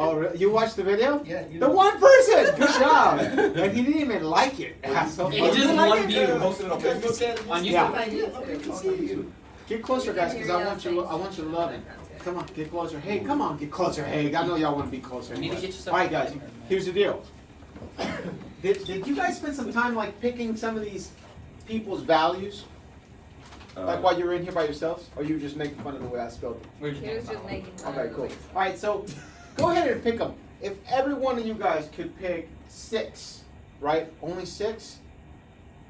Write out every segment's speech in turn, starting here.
Oh, you watched the video? Yeah. The one person! Good job! And he didn't even like it. So It's just one view. Posted it on Facebook. On YouTube. Yeah. Get closer, guys, because I want you to love it. Come on, get closer. Hey, come on, get closer. Hey, I know y'all want to be closer. You need to Anyway. get yourself. All right, guys. Here's the deal. Did you guys spend some time like picking some of these people's values, like while you were in here by yourselves, or you were just making fun of the way I spelled it? We're He was just making fun Okay, of cool. it. All right, so go ahead and pick them. If every one of you guys could pick 6, right? Only 6.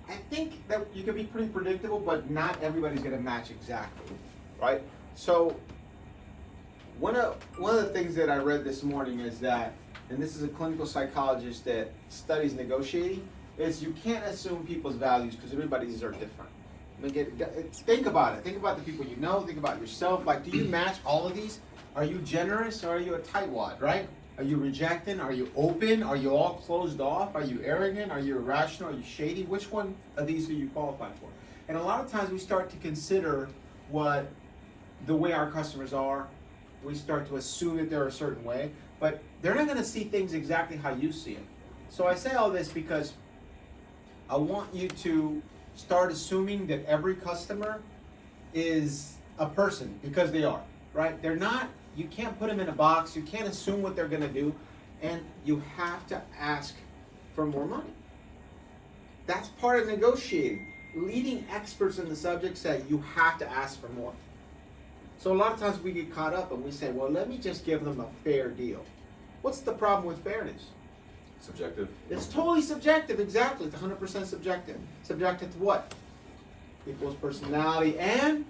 I think that you could be pretty predictable, but not everybody's gonna match exactly, right? So one of the things that I read this morning is that, and this is a clinical psychologist that studies negotiating, is you can't assume people's values because everybody's are different. I mean, think about it. Think about the people you know. Think about yourself. Like, do you match all of these? Are you generous or are you a tightwad, right? Are you rejecting? Are you open? Are you all closed off? Are you arrogant? Are you irrational? Are you shady? Which one of these do you qualify for? And a lot of times we start to consider what the way our customers are. We start to assume that they're a certain way, but they're not going to see things exactly how you see it. So I say all this because I want you to start assuming that every customer is a person, because they are, right? They're not, you can't put them in a box, you can't assume what they're gonna do, and you have to ask for more money. That's part of negotiating. Leading experts in the subject say you have to ask for more. So a lot of times we get caught up and we say, well, let me just give them a fair deal. What's the problem with fairness? Subjective. It's totally subjective, exactly. It's 100% subjective. Subjective to what? People's personality and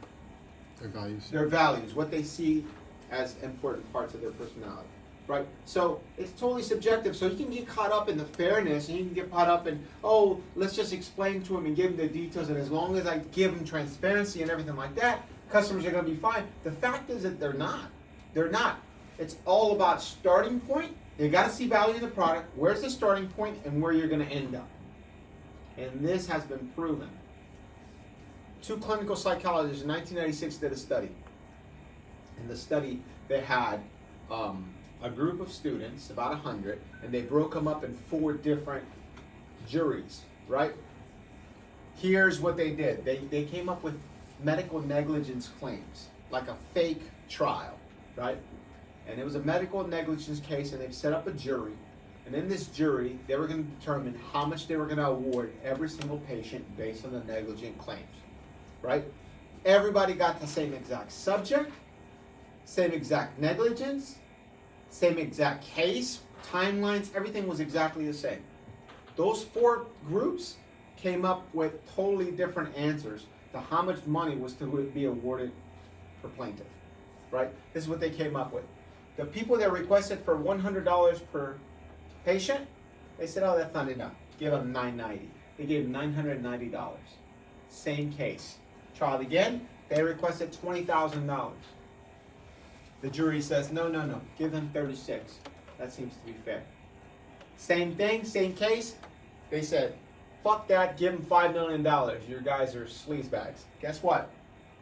their values, what they see as important parts of their personality, right? So it's totally subjective. So you can get caught up in the fairness, and you can get caught up in, oh, let's just explain to them and give them the details, and as long as I give them transparency and everything like that, customers are going to be fine. The fact is that they're not. They're not. It's all about starting point. You got to see value in the product. Where's the starting point and where you're going to end up. And this has been proven. 2 clinical psychologists in 1996 did a study. In the study, they had a group of students, about 100, and they broke them up in 4 different juries, right? Here's what they did. They came up with medical negligence claims, like a fake trial, right? And it was a medical negligence case, and they've set up a jury. And in this jury, they were going to determine how much they were going to award every single patient based on the negligent claims, right? Everybody got the same exact subject, same exact negligence, same exact case, timelines, everything was exactly the same. Those 4 groups came up with totally different answers to how much money was to be awarded per plaintiff, right? This is what they came up with. The people that requested for $100 per patient, they said, oh, that's not enough. Give them $990. They gave $990. Same case. Trial again, they requested $20,000. The jury says, no, give them 36. That seems to be fair. Same thing, same case. They said, fuck that, give them $5 million. Your guys are sleazebags. Guess what?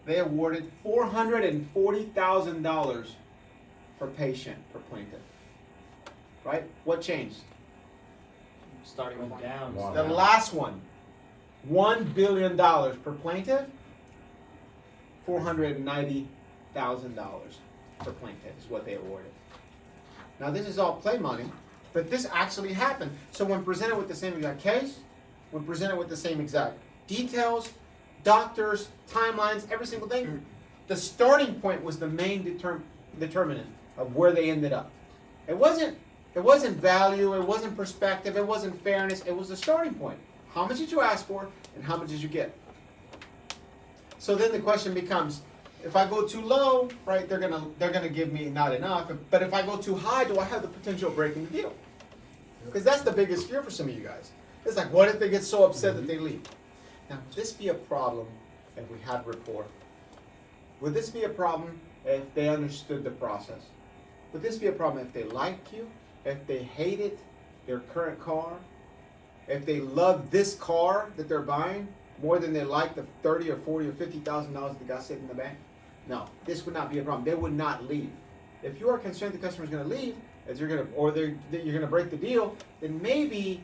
They awarded $440,000 per patient, per plaintiff. Right? What changed? Starting went down. Wow. The last one, $1 billion per plaintiff, $490,000 per plaintiff is what they awarded. Now this is all play money, but this actually happened. So when presented with the same exact case, when presented with the same exact details, doctors, timelines, every single thing, the starting point was the main determinant of where they ended up. It wasn't value, it wasn't perspective, it wasn't fairness, it was the starting point. How much did you ask for and how much did you get? So then the question becomes, if I go too low, right, they're gonna give me not enough. But if I go too high, do I have the potential of breaking the deal? Because that's the biggest fear for some of you guys. It's like, what if they get so upset that they leave? Now, would this be a problem if we had rapport? Would this be a problem if they understood the process? Would this be a problem if they liked you? If they hated their current car? If they loved this car that they're buying more than they like the $30 or $40 or $50,000 they got sitting in the bank? No, this would not be a problem. They would not leave. if you are concerned the customer's gonna leave, that you're gonna break the deal, then maybe,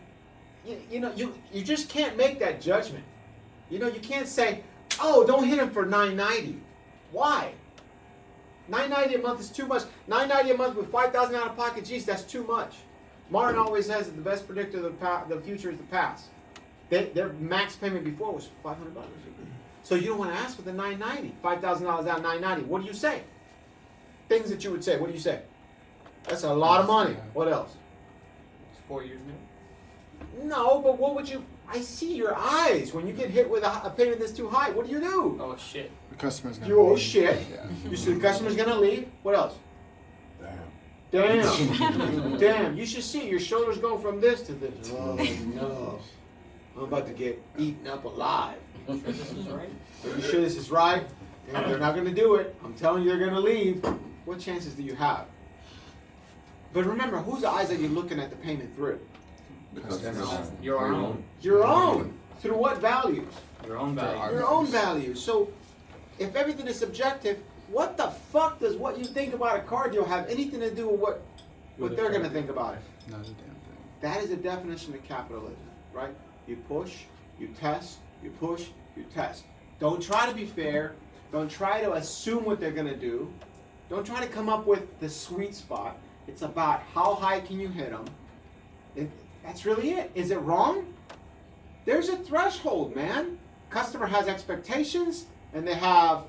you just can't make that judgment. You can't say, oh, don't hit him for $990. Why? $990 a month is too much. $990 a month with $5,000 out of pocket, geez, that's too much. Martin always says that the best predictor of the future is the past. Their max payment before was $500. So you don't want to ask for the $990, $5,000 out $990. What do you say? Things that you would say. What do you say? That's a lot of money. What else? It's 4 years now. No, but what would you? I see your eyes when you get hit with a payment that's too high. What do you do? Oh shit. The customer's gonna You oh leave. shit. Yeah. You see the customer's gonna leave. What else? Damn. Damn. You should see your shoulders go from this to this. Oh no. I'm about to get eaten up alive. Sure this is right? Are you sure this is right? Damn, they're not gonna do it. I'm telling you they're gonna leave. What chances do you have? But remember, whose eyes are you looking at the payment through? Your own. Your own. Through what values? Your own value. Your own values. So, if everything is subjective, what the fuck does what you think about a car deal have anything to do with what they're gonna think about it? Not a damn thing. That is a definition of capitalism, right? You push, you test, you push, you test. Don't try to be fair. Don't try to assume what they're gonna do. Don't try to come up with the sweet spot. It's about how high can you hit them. That's really it. Is it wrong? There's a threshold, man. Customer has expectations, and they have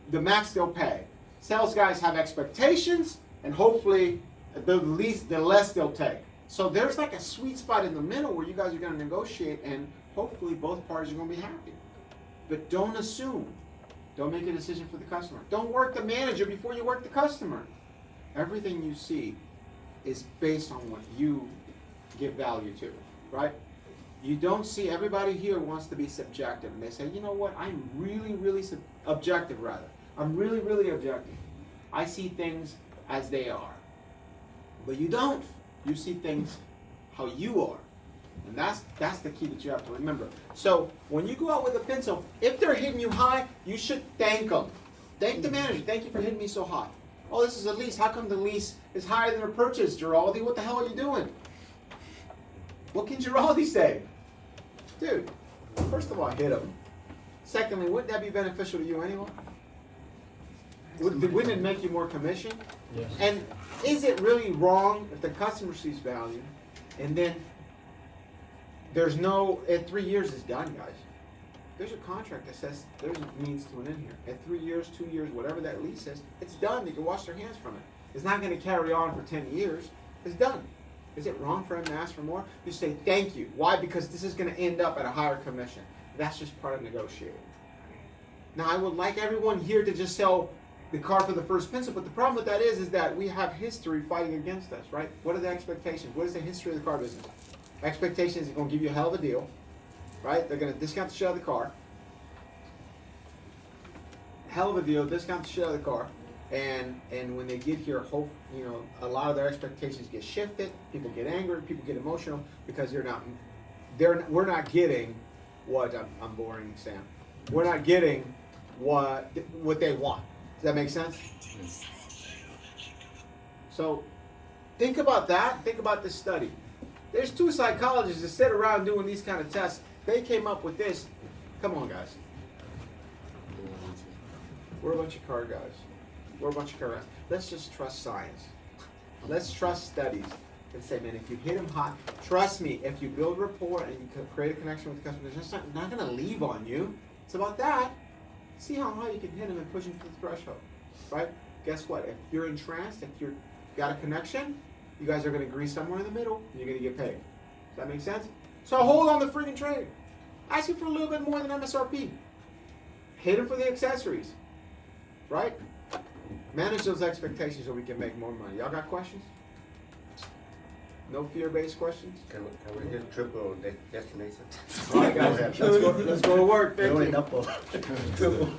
the max they'll pay. Sales guys have expectations, and hopefully the less they'll take. So there's like a sweet spot in the middle where you guys are going to negotiate, and hopefully both parties are going to be happy. But don't assume. Don't make a decision for the customer. Don't work the manager before you work the customer. Everything you see is based on what you give value to, right? You don't see, everybody here wants to be subjective, and they say, you know what, I'm really, really objective rather. I'm really, really objective. I see things as they are. But you don't. You see things how you are. And that's the key that you have to remember. So when you go out with a pencil, if they're hitting you high, you should thank them. Thank the manager. Thank you for hitting me so high. Oh, this is a lease. How come the lease is higher than a purchase, Giraldi? What the hell are you doing? What can Giraldi say? Dude, first of all, hit him. Secondly, wouldn't that be beneficial to you anyway? Wouldn't it make you more commission? Yes. And is it really wrong if the customer sees value and then there's no, at 3 years is done, guys. There's a contract that says there's a means to an end here. At 3 years, 2 years, whatever that lease says, it's done. They can wash their hands from it. It's not going to carry on for 10 years. It's done. Is it wrong for him to ask for more? You say thank you. Why? Because this is going to end up at a higher commission. That's just part of negotiating. Now, I would like everyone here to just sell the car for the first pencil, but the problem with that is that we have history fighting against us, right? What are the expectations? What is the history of the car business? Expectations are going to give you a hell of a deal, right? They're going to discount the shit out of the car. Hell of a deal, discount the shit out of the car. And when they get here, a lot of their expectations get shifted. People get angry. People get emotional because we're not getting what I'm boring Sam. We're not getting what they want. Does that make sense? Yes. So think about that. Think about this study. There's 2 psychologists that sit around doing these kind of tests. They came up with this. Come on, guys. We're a bunch of car guys. We're a bunch of car guys. Let's just trust science. Let's trust studies and say, man, if you hit them hot, trust me, if you build rapport and you create a connection with the customer, they're just not going to leave on you. It's about that. See how high you can hit them and push them to the threshold, right? Guess what? If you're entranced, if you've got a connection, you guys are going to agree somewhere in the middle, and you're going to get paid. Does that make sense? So hold on the freaking trade. Ask him for a little bit more than MSRP. Hit him for the accessories, right? Manage those expectations so we can make more money. Y'all got questions? No fear-based questions? Can we get triple destination? All right, guys. Let's go to work. Thank you. Triple.